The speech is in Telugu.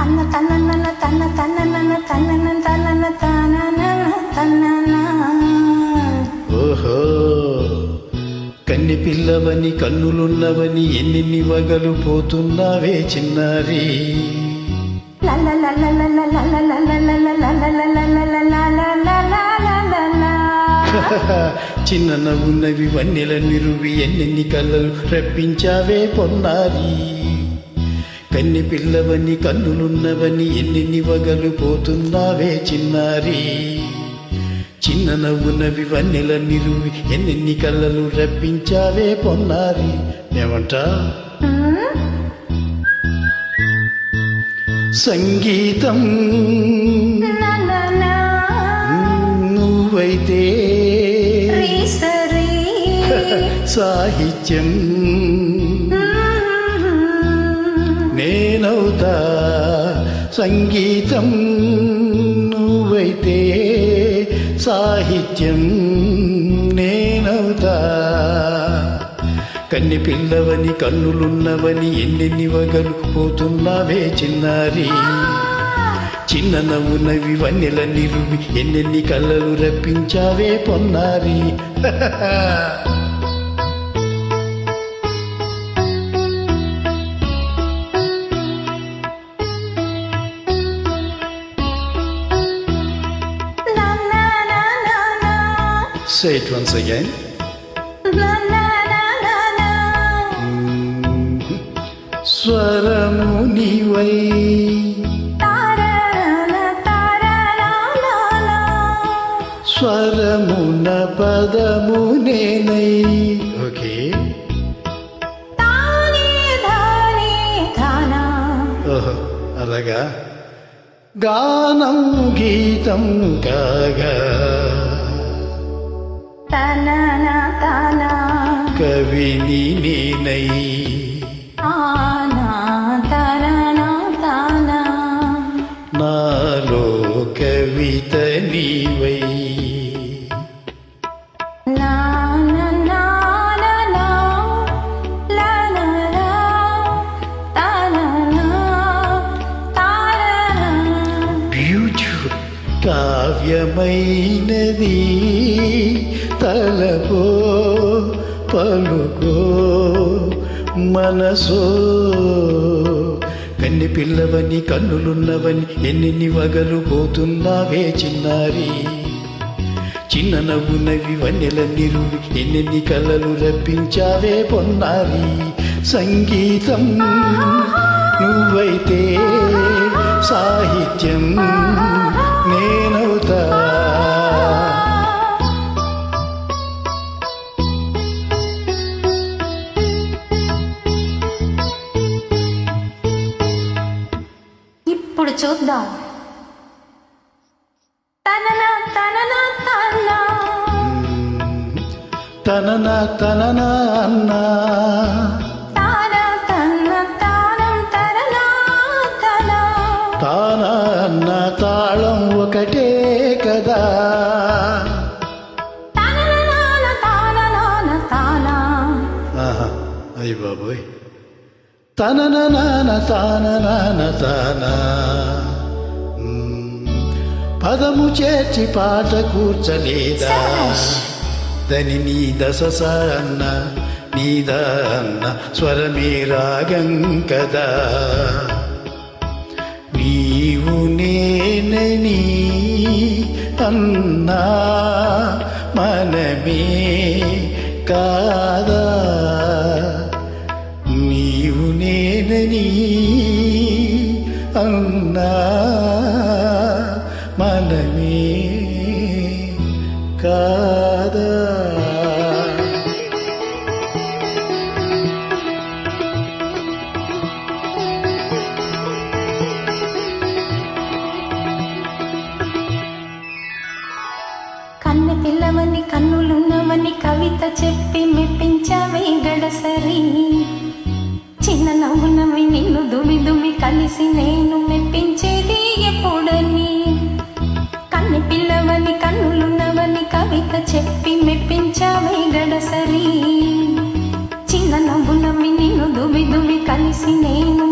తన్న తన్న తన్న తన్న తన్న తన్న తన్న. ఓహో కన్ని పిల్లవని కన్నులున్నవని ఎన్ని వగలు పోతున్నావే చిన్నారి. చిన్న నవ్వున్నవి వన్నెల నిరువి ఎన్నెన్ని కళ్ళలు రప్పించావే పొన్నారి. కన్ని పిల్లవని కన్నులున్నవని ఎన్నెన్ని వగలు పోతున్నావే చిన్నారి. చిన్న నవ్వునవి వన్నెల నిరువి ఎన్నెన్ని కళ్ళలు రప్పించావే పొన్నారి. ఏమంటా సంగీతం నువ్వైతే సాహిత్యం నేనవుతా. సంగీతం నువ్వైతే సాహిత్యం నేనవుతా. కన్ని పిల్లవని కన్నులున్నవని ఎన్నెన్ని వగలు పోతున్నావే చిన్నారి. చిన్న నవ్వునవి వన్నెల నిరువి ఎన్నెన్ని కళ్ళలు రప్పించావే పొన్నారి. Say it once again. స్వరము నీవై స్వరమున పదము నేనై. ఓకే ఓహో అలాగా. గానం గీతం కాగా కవిని నేనై. నాలో కవిత నీవై. బ్యూటిఫుల్ కావ్యమైనది తలపో పలుకో మనసో. కన్ని పిల్లవని కన్నులున్నవని ఎన్నెన్ని వగలు పోతున్నావే చిన్నారి. చిన్న నవ్వునవి వన్నెల నిరువి ఎన్నెన్ని కళ్ళలు రప్పించావే పొన్నారి. సంగీతం నువ్వైతే సాహిత్యం నేనవుతా. ఇప్పుడు చూద్దాం. తననా తననా తననా తననా తననా అన్నా తానా తన్న తానం తననా తనా. తానా అన్న తాళం ఒకటే కదా. తననా తానా తానా. ఆహా అయ్య బాబోయ్. తనన నాన తాన నాన తానా. పదము చేర్చి పాట కూర్చలేదా. దని నీ దశ అన్న నీదా అన్న స్వరమే రాగం కదా. నీవు నేనని అన్నా మనమే కాదా. నీవు నేనని అన్నా మనమే కాదా. కన్నె పిల్లవని కన్నులున్నవని కవిత చెప్పి మెప్పించావే గడసరి. చిన్న నవ్వునవి నిన్ను దుమి దుమి కలిసి నేను మెప్పించేది ఎప్పుడని. కన్నె పిల్లవని కన్నులున్నవని కవిత చెప్పి మెప్పించావే గడసరి. చిన్న నవ్వునవి నిన్ను దుమి దుమి కలిసి నేను